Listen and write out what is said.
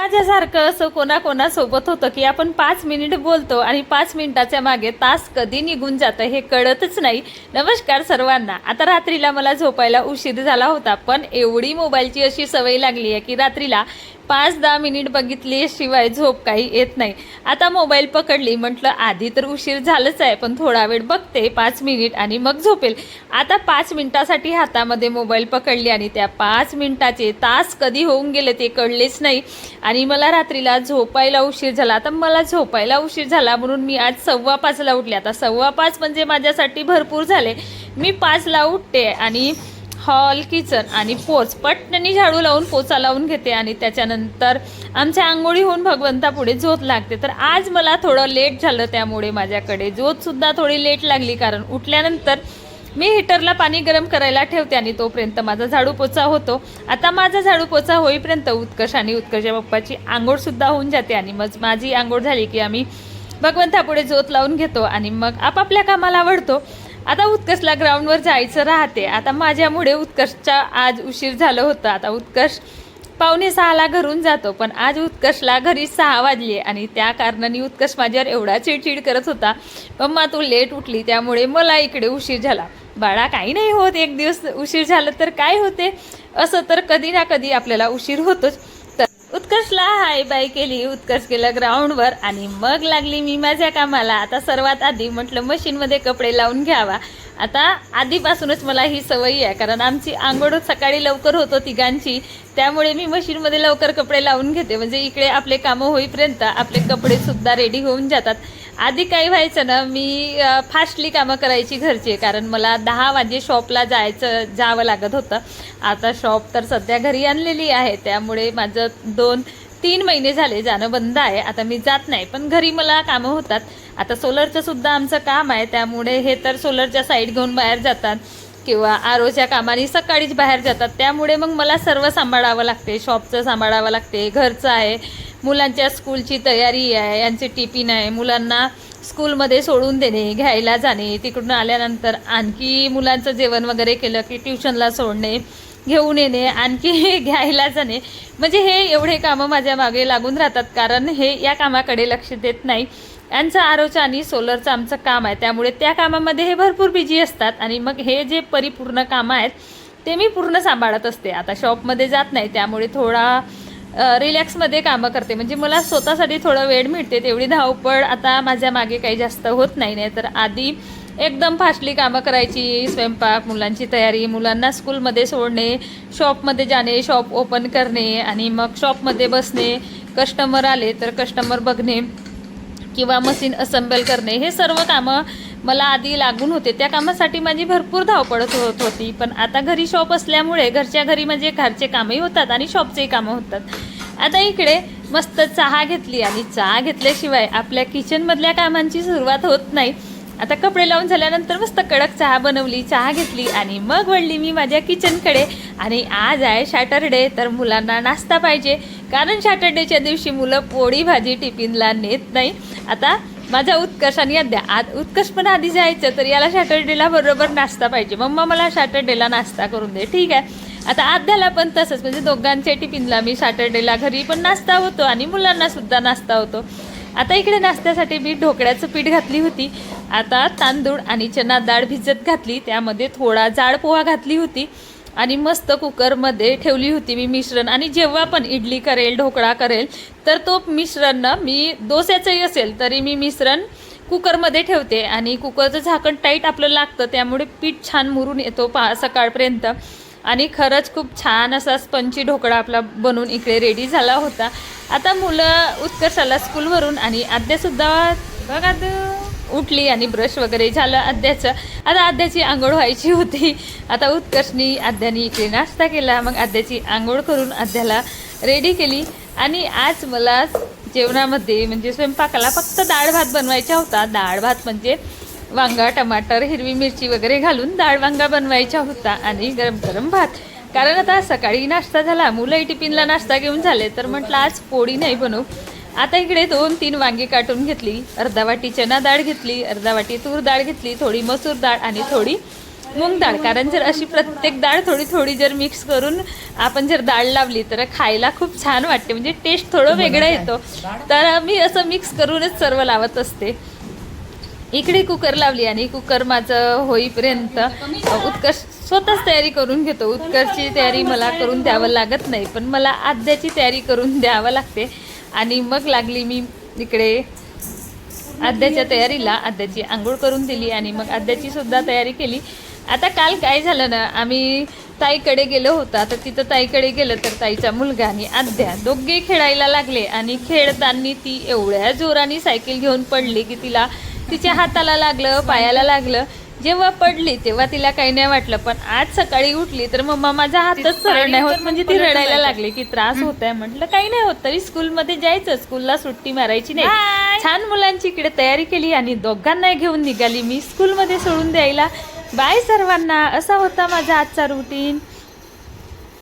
माझ्यासारखं असं कोणाकोणासोबत होतं की आपण 5 मिनिट बोलतो आणि 5 मिनिटाच्या मागे तास कधी निघून जातं हे कळतच नाही. नमस्कार सर्वांना. आता रात्रीला मला झोपायला उशीर झाला होता, पण एवढी मोबाईलची अशी सवय लागली आहे की रात्रीला 5-10 मिनिट बघितल्याशिवाय झोप काही येत नाही. आता मोबाईल पकडली, म्हटलं आधी तर उशीर झालंच आहे, पण थोडा वेळ बघते 5 मिनिट आणि मग झोपेल. आता 5 मिनिटासाठी हातामध्ये मोबाईल पकडली आणि त्या 5 मिनिटाचे तास कधी होऊन गेले ते कळलेच नाही आणि मला रात्रीला झोपायला उशीर झाला. आता मला झोपायला उशीर झाला म्हणून मी आज 5:15ला उठले. आता 5:15 म्हणजे माझ्यासाठी भरपूर झाले. मी 5ला उठते आणि हॉल, किचन आणि पोच पटकन झाडू लावून पोचा लावून घेते आणि त्याच्यानंतर आमच्या आंघोळी होऊन भगवंतापुढे झोत लागते. तर आज मला थोडं लेट झालं, त्यामुळे माझ्याकडे झोतसुद्धा थोडी लेट लागली, कारण उठल्यानंतर मी हीटरला पाणी गरम करायला ठेवते आणि तोपर्यंत माझा झाडू पोचा होतो. आता माझा झाडू पोचा होईपर्यंत उत्कर्ष आणि उत्कर्षच्या पप्पाची आंघोळसुद्धा होऊन जाते आणि मग माझी आंघोळ झाली की आम्ही भगवंतापुढे झोत लावून घेतो आणि मग आपापल्या कामाला वळतो. आता उत्कर्षला ग्राउंडवर जायचं राहते. आता माझ्यामुळे उत्कर्षचा आज उशीर झालं होतं. आता उत्कर्ष 5:45ला घरून जातो, पण आज उत्कर्षला घरी 6 वाजले आणि त्या कारणाने उत्कर्ष माझ्यावर एवढा चिडचिड करत होता, मम्मा तू लेट उठली त्यामुळे मला इकडे उशीर झाला. बाळा काही नाही होत, एक दिवस उशीर झालं तर काय होते, असं तर कधी ना कधी आपल्याला उशीर होतोच. तर उत्कर्षला हाय बाय केली, उत्कर्ष गेलं ग्राउंडवर आणि मग लागली मी माझ्या कामाला. आता सर्वात आधी म्हटलं मशीनमध्ये कपडे लावून घ्यावा. आता आधीपासूनच मला ही सवय आहे, कारण आमची आंघोळ सकाळी लवकर होतो तिघांची, त्यामुळे मी मशीनमध्ये लवकर कपडे लावून घेते, म्हणजे इकडे आपले कामं होईपर्यंत आपले कपडेसुद्धा रेडी होऊन जातात. आधी काय व्हायचं ना, मी फास्टली कामं करायची घरचे, कारण मला 10 वाजे शॉपला जावं लागत होतं. आता शॉप तर सध्या घरी आणलेली आहे, त्यामुळे माझं 2-3 महिने झाले जाणं बंद आहे. आता मी जात नाही, पण घरी मला कामं होतात. आता सोलरचं सुद्धा आमचं काम आहे, त्यामुळे हे तर सोलरच्या साईड घेऊन बाहेर जातात किंवा आरोच्या कामाने सकाळीच बाहेर जातात, त्यामुळे मग मला सर्व सांभाळावं लागते. शॉपचं सांभाळावं लागते, घरचं आहे, मुलांच्या स्कूलची तयारी आहे, यांचे टिफिन आहे, मुलांना स्कूलमध्ये सोडून देणे, घ्यायला जाणे, तिकडून आल्यानंतर आणखी मुलांचं जेवण वगैरे केलं की ट्युशनला सोडणे, घेऊन येणे, आणखी घ्यायला जाणे, म्हणजे हे एवढे कामं माझ्या मागे लागून राहतात, कारण हे या कामाकडे लक्ष देत नाही. यांचं आरोचं आणि सोलरचं आमचं काम आहे, त्यामुळे त्या कामामध्ये हे भरपूर बिझी असतात आणि मग हे जे परिपूर्ण कामं आहेत ते मी पूर्ण सांभाळत असते. आता शॉपमध्ये जात नाही, त्यामुळे थोडा रिलॅक्समध्ये कामं करते, म्हणजे मला स्वतःसाठी थोडं वेळ मिळते. तेवढी धावपळ आता माझ्या मागे काही जास्त होत नाही. तर आधी एकदम फास्टली कामं करायची, स्वयंपाक, मुलांची तयारी, मुलांना स्कूलमध्ये सोडणे, शॉपमध्ये जाणे, शॉप ओपन करणे आणि मग शॉपमध्ये बसणे, कस्टमर आले तर कस्टमर बघणे किंवा मशीन असेंबल करणे, हे सर्व कामं मला आधी लागून होते. त्या कामासाठी माझी भरपूर धावपळ होत होती, पण आता घरी शॉप असल्यामुळे घरच्या घरी म्हणजे घरचे कामही होतात आणि शॉपचेही कामं होतात. आता इकडे मस्त चहा घेतली आणि चहा घेतल्याशिवाय आपल्या किचनमधल्या कामांची सुरुवात होत नाही. आता कपडे लावून झाल्यानंतर मस्त कडक चहा बनवली, चहा घेतली आणि मग वळली मी माझ्या किचनकडे. आणि आज आहे सॅटरडे, तर मुलांना नाश्ता पाहिजे, कारण सॅटरडेच्या दिवशी मुलं पोळी भाजी टिफिनला नेत नाही. आता माझ्या उत्कर्ष आणि आज उत्कर्ष पण आधी जायचं, तर याला सॅटरडेला बरोबर नाश्ता पाहिजे. मम्मा मला सॅटरडेला नाश्ता करून दे. ठीक आहे. आता आद्याला पण तसंच, म्हणजे दोघांच्या टिफिनला मी सॅटरडेला घरी पण नाश्ता होतो आणि मुलांनासुद्धा नाश्ता होतो. आता इकडे नाश्त्यासाठी मी ढोकळ्याचं पीठ घातली होती. आता तांदूळ आणि चना डाळ भिजत घातली, त्यामध्ये थोडा जाड पोहा घातली होती आणि मस्त कुकरमध्ये ठेवली होती मी मिश्रण. आणि जेव्हा पण इडली करेल, ढोकळा करेल, तर तो मिश्रण ना, मी डोस्याचंही असेल तरी मी मिश्रण कुकरमध्ये ठेवते आणि कुकरचं झाकण टाईट आपलं लागतं, त्यामुळे पीठ छान मुरून येतो सकाळपर्यंत. आणि खरंच खूप छान असा स्पंची ढोकळा आपला बनवून इकडे रेडी झाला होता. आता मुलं उत्कर्षाला स्कूलवरून आणि आद्यासुद्धा बघा उठली आणि ब्रश वगैरे झालं आद्याचं. आता आद्याची आंघोळ व्हायची होती. आता उत्कर्षनी आद्यानी इकडे नाश्ता केला, मग आद्याची आंघोळ करून आद्याला रेडी केली. आणि आज मला जेवणामध्ये म्हणजे स्वयंपाकाला फक्त डाळ भात बनवायचा होता. डाळ भात म्हणजे वांगा, टमाटर, हिरवी मिरची वगैरे घालून डाळ वांगा बनवायचा होता आणि गरम गरम भात. कारण आता सकाळी नाश्ता झाला, मुलंही टिफिनला नाश्ता घेऊन झाले, तर म्हटलं आज पोळी नाही बनवू. आता इकडे 2-3 वांगी काटून घेतली, अर्धा वाटी चना डाळ घेतली, अर्धा वाटी तूर डाळ घेतली, थोडी मसूर डाळ आणि थोडी मूग डाळ, कारण जर अशी प्रत्येक डाळ थोडी थोडी जर मिक्स करून आपण जर डाळ लावली तर खायला खूप छान वाटते, म्हणजे टेस्ट थोडं वेगळं येतो. तर मी असं मिक्स करूनच सर्व लावत असते. इकडे कुकर लावली आणि कुकर माझं होईपर्यंत उत्कर्ष स्वतःच तयारी करून घेतो. उत्कर्षची तयारी मला करून द्यावं लागत नाही, पण मला आद्याची तयारी करून द्यावं लागते. आणि मग लागली मी इकडे आद्याच्या तयारीला. आद्याची आंघोळ करून दिली आणि मग आद्याची सुद्धा तयारी केली. आता काल काय झालं ना, आम्ही ताईकडे गेलो होतो. आता तिथं ताईकडे गेलं तर ताईचा मुलगा आणि आद्या दोघे खेळायला लागले आणि खेळताना ती एवढ्या जोराने सायकल घेऊन पडली की तिच्या हाताला लागलं, पायाला लागलं. जेव्हा पडली तेव्हा तिला काही नाही वाटलं, पण आज सकाळी उठली तर मम्मा माझा हातच सरळ नाही होत, म्हणजे ती रडायला लागली की त्रास होत आहे. म्हटलं काही नाही होत, तरी स्कूलमध्ये जायचं, स्कूलला सुट्टी मारायची नाही. छान मुलांची इकडे तयारी केली आणि दोघांना घेऊन निघाली मी स्कूलमध्ये सोडून द्यायला. बाय सर्वांना. असा होता माझा आजचा रुटीन.